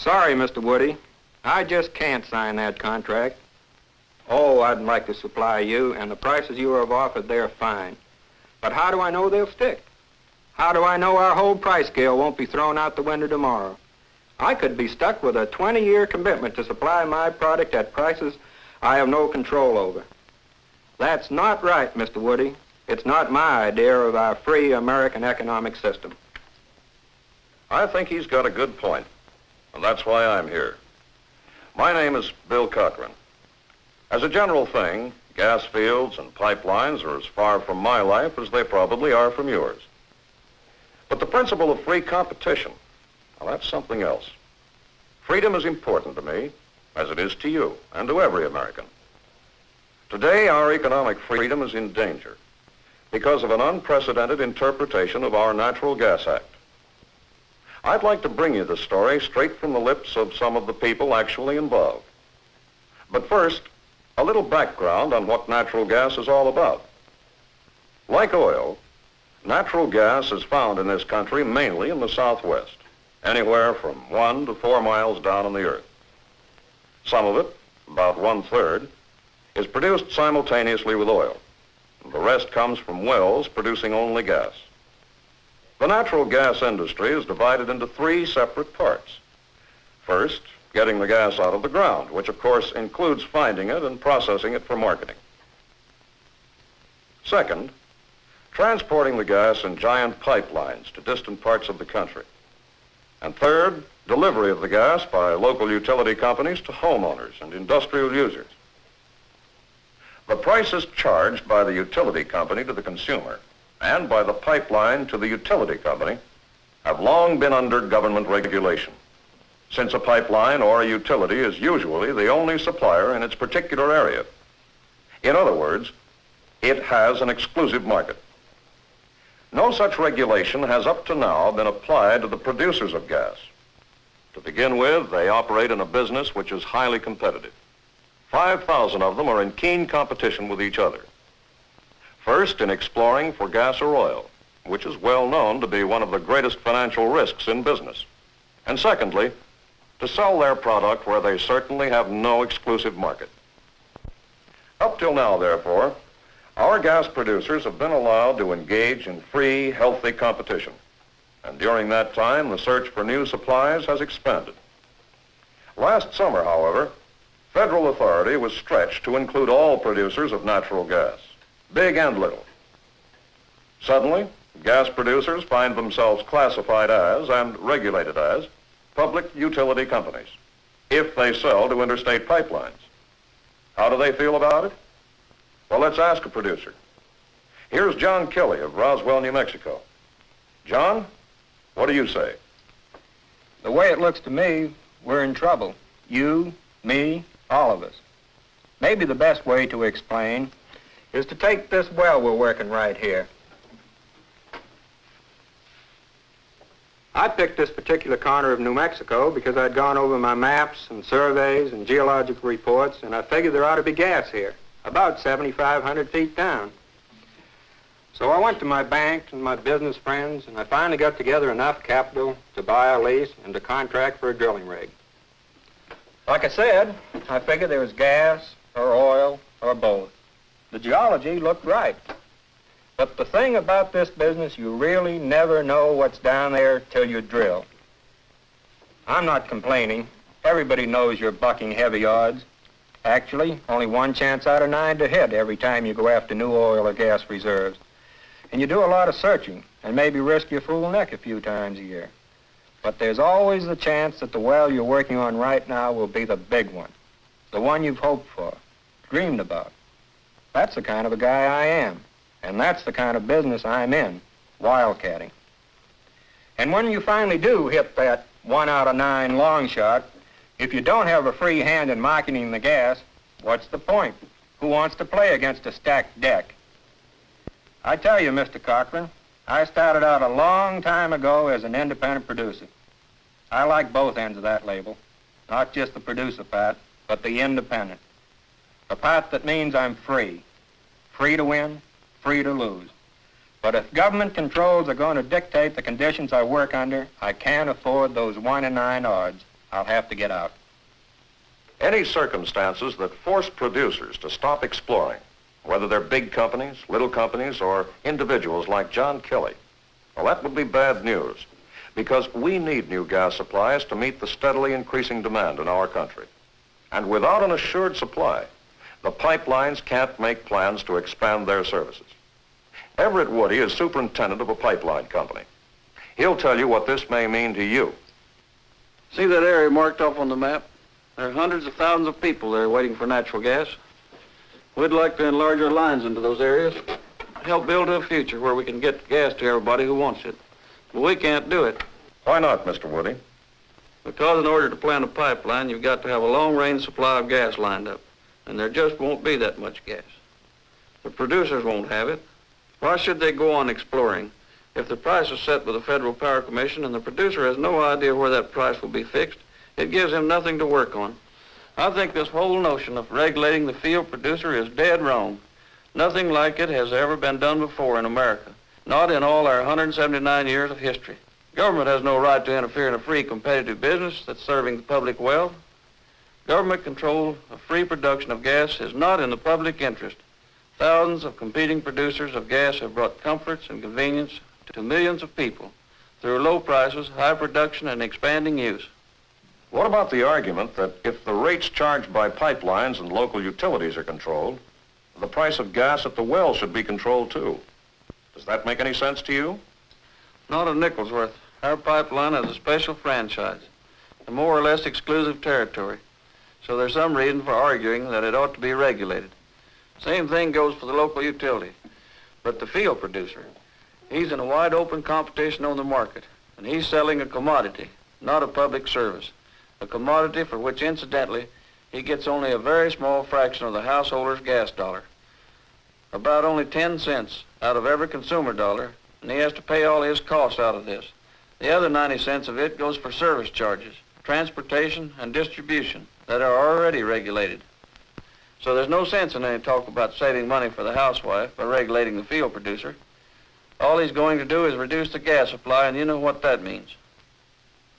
Sorry, Mr. Woody. I just can't sign that contract. Oh, I'd like to supply you, and the prices you have offered, they're fine. But how do I know they'll stick? How do I know our whole price scale won't be thrown out the window tomorrow? I could be stuck with a 20-year commitment to supply my product at prices I have no control over. That's not right, Mr. Woody. It's not my idea of our free American economic system. I think he's got a good point, and that's why I'm here. My name is Bill Cochran. As a general thing, gas fields and pipelines are as far from my life as they probably are from yours. But the principle of free competition, well, that's something else. Freedom is important to me, as it is to you and to every American. Today, our economic freedom is in danger because of an unprecedented interpretation of our Natural Gas Act. I'd like to bring you the story straight from the lips of some of the people actually involved. But first, a little background on what natural gas is all about. Like oil, natural gas is found in this country mainly in the Southwest, anywhere from 1 to 4 miles down on the earth. Some of it, about 1/3, is produced simultaneously with oil. The rest comes from wells producing only gas. The natural gas industry is divided into 3 separate parts. First, getting the gas out of the ground, which of course includes finding it and processing it for marketing. Second, transporting the gas in giant pipelines to distant parts of the country. And third, delivery of the gas by local utility companies to homeowners and industrial users. The prices charged by the utility company to the consumer and by the pipeline to the utility company have long been under government regulation, since a pipeline or a utility is usually the only supplier in its particular area. In other words, it has an exclusive market. No such regulation has up to now been applied to the producers of gas. To begin with, they operate in a business which is highly competitive. 5,000 of them are in keen competition with each other. First, in exploring for gas or oil, which is well known to be one of the greatest financial risks in business. And secondly, to sell their product where they certainly have no exclusive market. Up till now, therefore, our gas producers have been allowed to engage in free, healthy competition. And during that time, the search for new supplies has expanded. Last summer, however, federal authority was stretched to include all producers of natural gas, big and little. Suddenly, gas producers find themselves classified as and regulated as public utility companies if they sell to interstate pipelines. How do they feel about it? Well, let's ask a producer. Here's John Kelly of Roswell, New Mexico. John, what do you say? The way it looks to me, we're in trouble. You, me, all of us. Maybe the best way to explain is to take this well we're working right here. I picked this particular corner of New Mexico because I'd gone over my maps and surveys and geological reports, and I figured there ought to be gas here, about 7,500 feet down. So I went to my bank and my business friends, and I finally got together enough capital to buy a lease and to contract for a drilling rig. Like I said, I figured there was gas or oil or both. The geology looked right. But the thing about this business, you really never know what's down there till you drill. I'm not complaining. Everybody knows you're bucking heavy odds. Actually, only 1 chance out of 9 to hit every time you go after new oil or gas reserves. And you do a lot of searching and maybe risk your fool neck a few times a year. But there's always the chance that the well you're working on right now will be the big one, the one you've hoped for, dreamed about. That's the kind of a guy I am, and that's the kind of business I'm in, wildcatting. And when you finally do hit that 1 out of 9 long shot, if you don't have a free hand in marketing the gas, what's the point? Who wants to play against a stacked deck? I tell you, Mr. Cochran, I started out a long time ago as an independent producer. I like both ends of that label, not just the producer part, but the independent. The part that means I'm free. Free to win, free to lose. But if government controls are going to dictate the conditions I work under, I can't afford those 1 in 9 odds. I'll have to get out. Any circumstances that force producers to stop exploring, whether they're big companies, little companies, or individuals like John Kelly, well, that would be bad news, because we need new gas supplies to meet the steadily increasing demand in our country. And without an assured supply, the pipelines can't make plans to expand their services. Everett Woody is superintendent of a pipeline company. He'll tell you what this may mean to you. See that area marked off on the map? There are hundreds of thousands of people there waiting for natural gas. We'd like to enlarge our lines into those areas, help build a future where we can get gas to everybody who wants it. But we can't do it. Why not, Mr. Woody? Because in order to plant a pipeline, you've got to have a long-range supply of gas lined up. And there just won't be that much gas. The producers won't have it. Why should they go on exploring if the price is set by the Federal Power Commission and the producer has no idea where that price will be fixed? It gives him nothing to work on. I think this whole notion of regulating the field producer is dead wrong. Nothing like it has ever been done before in America, not in all our 179 years of history. Government has no right to interfere in a free competitive business that's serving the public well. Government control of free production of gas is not in the public interest. Thousands of competing producers of gas have brought comforts and convenience to millions of people through low prices, high production, and expanding use. What about the argument that if the rates charged by pipelines and local utilities are controlled, the price of gas at the well should be controlled too? Does that make any sense to you? Not a nickel's worth. Our pipeline has a special franchise, a more or less exclusive territory. So there's some reason for arguing that it ought to be regulated. Same thing goes for the local utility. But the field producer, he's in a wide open competition on the market, and he's selling a commodity, not a public service. A commodity for which, incidentally, he gets only a very small fraction of the householder's gas dollar. About only 10 cents out of every consumer dollar, and he has to pay all his costs out of this. The other 90 cents of it goes for service charges, transportation, and distribution that are already regulated. So there's no sense in any talk about saving money for the housewife by regulating the field producer. All he's going to do is reduce the gas supply, and you know what that means.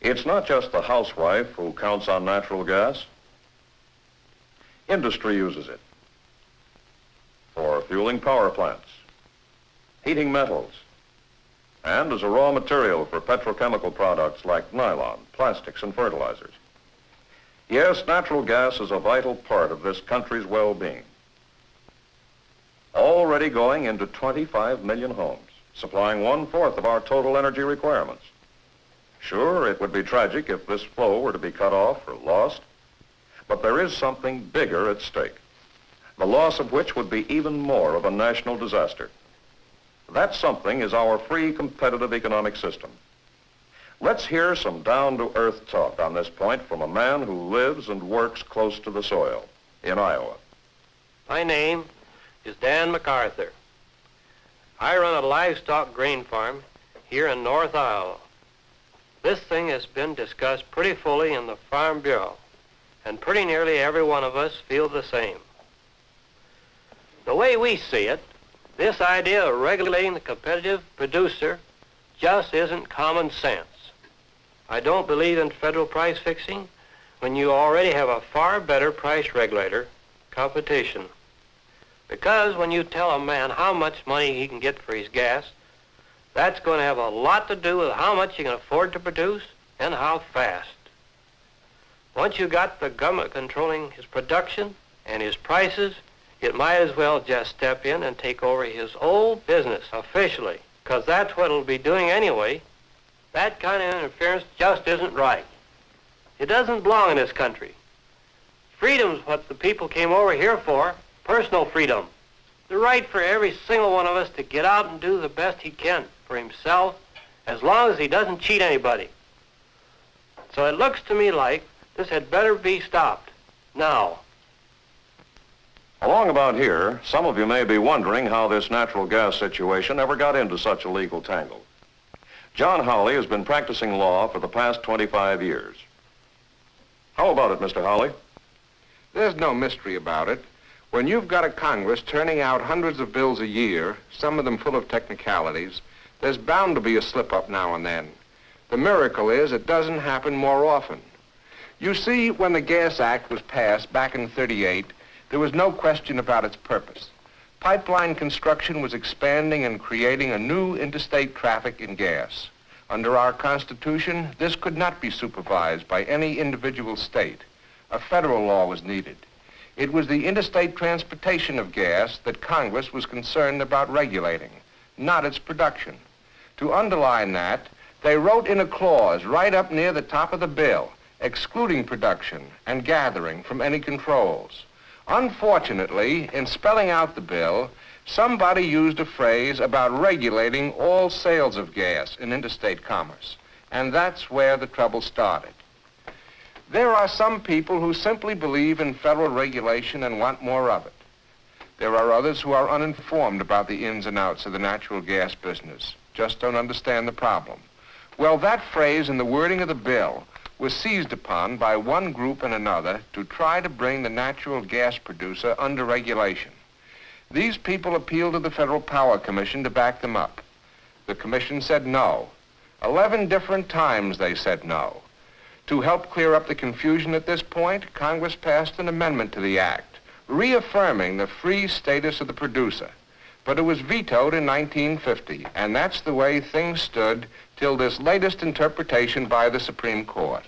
It's not just the housewife who counts on natural gas. Industry uses it for fueling power plants, heating metals, and as a raw material for petrochemical products like nylon, plastics, and fertilizers. Yes, natural gas is a vital part of this country's well-being. Already going into 25 million homes, supplying 1/4 of our total energy requirements. Sure, it would be tragic if this flow were to be cut off or lost, but there is something bigger at stake, the loss of which would be even more of a national disaster. That something is our free competitive economic system. Let's hear some down-to-earth talk on this point from a man who lives and works close to the soil in Iowa. My name is Dan MacArthur. I run a livestock grain farm here in North Iowa. This thing has been discussed pretty fully in the Farm Bureau, and pretty nearly every one of us feel the same. The way we see it, this idea of regulating the competitive producer just isn't common sense. I don't believe in federal price fixing when you already have a far better price regulator, competition. Because when you tell a man how much money he can get for his gas, that's going to have a lot to do with how much he can afford to produce and how fast. Once you got the government controlling his production and his prices, it might as well just step in and take over his whole business officially, because that's what it'll be doing anyway. That kind of interference just isn't right. It doesn't belong in this country. Freedom's what the people came over here for, personal freedom. The right for every single one of us to get out and do the best he can for himself, as long as he doesn't cheat anybody. So it looks to me like this had better be stopped now. Along about here, some of you may be wondering how this natural gas situation ever got into such a legal tangle. John Howley has been practicing law for the past 25 years. How about it, Mr. Howley? There's no mystery about it. When you've got a Congress turning out hundreds of bills a year, some of them full of technicalities, there's bound to be a slip-up now and then. The miracle is it doesn't happen more often. You see, when the Gas Act was passed back in '38, there was no question about its purpose. Pipeline construction was expanding and creating a new interstate traffic in gas. Under our Constitution, this could not be supervised by any individual state. A federal law was needed. It was the interstate transportation of gas that Congress was concerned about regulating, not its production. To underline that, they wrote in a clause right up near the top of the bill, excluding production and gathering from any controls. Unfortunately, in spelling out the bill, somebody used a phrase about regulating all sales of gas in interstate commerce, and that's where the trouble started. There are some people who simply believe in federal regulation and want more of it. There are others who are uninformed about the ins and outs of the natural gas business, just don't understand the problem. Well, that phrase in the wording of the bill was seized upon by one group and another to try to bring the natural gas producer under regulation. These people appealed to the Federal Power Commission to back them up. The commission said no. 11 different times they said no. To help clear up the confusion at this point, Congress passed an amendment to the Act, reaffirming the free status of the producer. But it was vetoed in 1950, and that's the way things stood till this latest interpretation by the Supreme Court.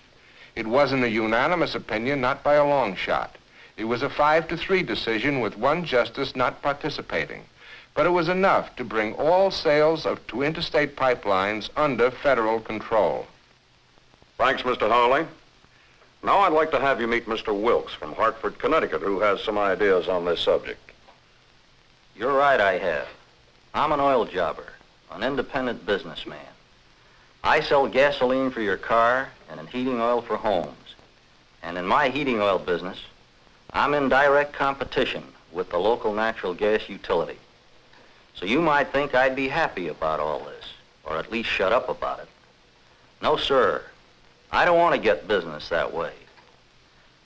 It wasn't a unanimous opinion, not by a long shot. It was a 5-3 decision with one justice not participating. But it was enough to bring all sales to interstate pipelines under federal control. Thanks, Mr. Hawley. Now I'd like to have you meet Mr. Wilkes from Hartford, Connecticut, who has some ideas on this subject. You're right, I have. I'm an oil jobber, an independent businessman. I sell gasoline for your car and heating oil for homes. And in my heating oil business, I'm in direct competition with the local natural gas utility. So you might think I'd be happy about all this, or at least shut up about it. No, sir. I don't want to get business that way.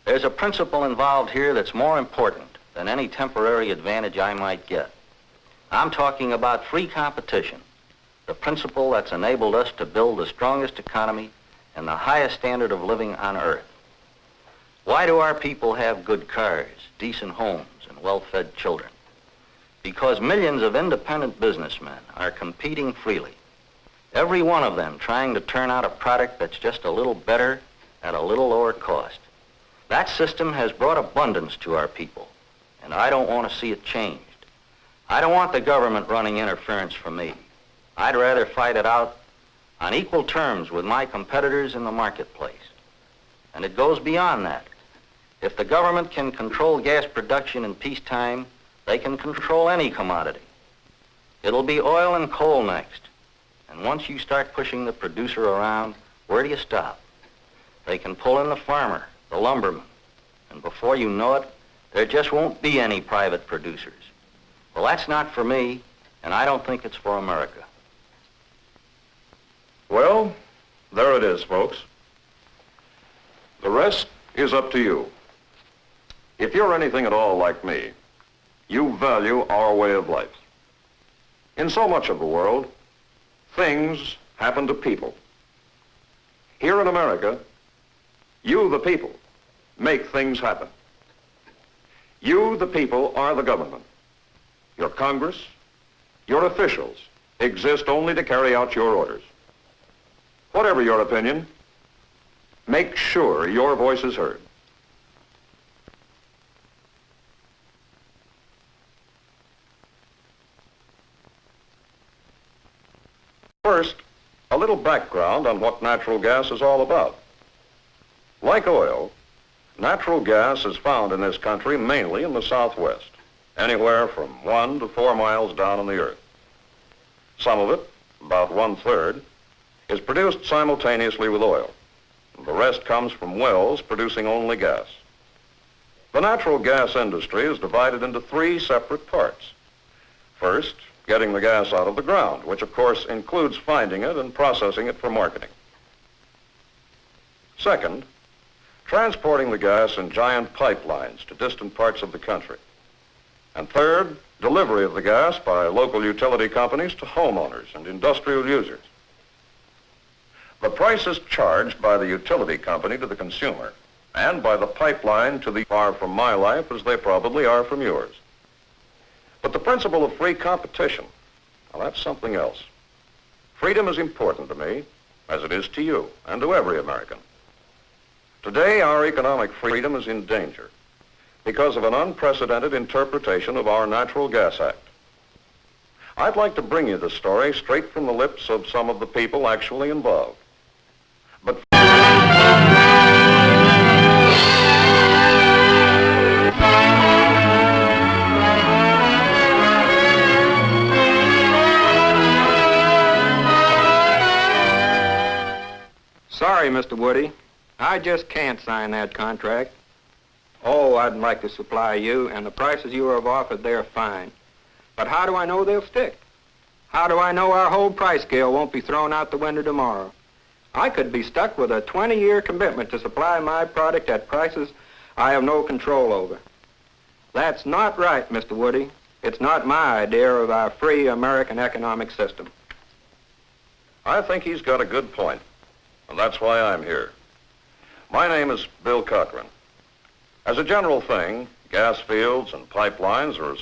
There's a principle involved here that's more important than any temporary advantage I might get. I'm talking about free competition, the principle that's enabled us to build the strongest economy and the highest standard of living on earth. Why do our people have good cars, decent homes, and well-fed children? Because millions of independent businessmen are competing freely, every one of them trying to turn out a product that's just a little better at a little lower cost. That system has brought abundance to our people, and I don't want to see it changed. I don't want the government running interference for me. I'd rather fight it out on equal terms with my competitors in the marketplace. And it goes beyond that. If the government can control gas production in peacetime, they can control any commodity. It'll be oil and coal next. And once you start pushing the producer around, where do you stop? They can pull in the farmer, the lumberman, and before you know it, there just won't be any private producers. Well, that's not for me, and I don't think it's for America. Well, there it is, folks. The rest is up to you. If you're anything at all like me, you value our way of life. In so much of the world, things happen to people. Here in America, you, the people, make things happen. You, the people, are the government. Your Congress, your officials, exist only to carry out your orders. Whatever your opinion, make sure your voice is heard. First, a little background on what natural gas is all about. Like oil, natural gas is found in this country mainly in the Southwest, anywhere from 1 to 4 miles down on the earth. Some of it, about 1/3, is produced simultaneously with oil. The rest comes from wells producing only gas. The natural gas industry is divided into 3 separate parts. First, getting the gas out of the ground, which of course includes finding it and processing it for marketing. Second, transporting the gas in giant pipelines to distant parts of the country. And third, delivery of the gas by local utility companies to homeowners and industrial users. The prices charged by the utility company to the consumer and by the pipeline to the far from my life as they probably are from yours. But the principle of free competition, well, that's something else. Freedom is important to me, as it is to you and to every American. Today, our economic freedom is in danger because of an unprecedented interpretation of our Natural Gas Act. I'd like to bring you the story straight from the lips of some of the people actually involved. But Sorry, Mr. Woody. I just can't sign that contract. Oh, I'd like to supply you, and the prices you have offered, they're fine. But how do I know they'll stick? How do I know our whole price scale won't be thrown out the window tomorrow? I could be stuck with a 20-year commitment to supply my product at prices I have no control over. That's not right, Mr. Woody. It's not my idea of our free American economic system. I think he's got a good point, and that's why I'm here. My name is Bill Cochran. As a general thing, gas fields and pipelines are as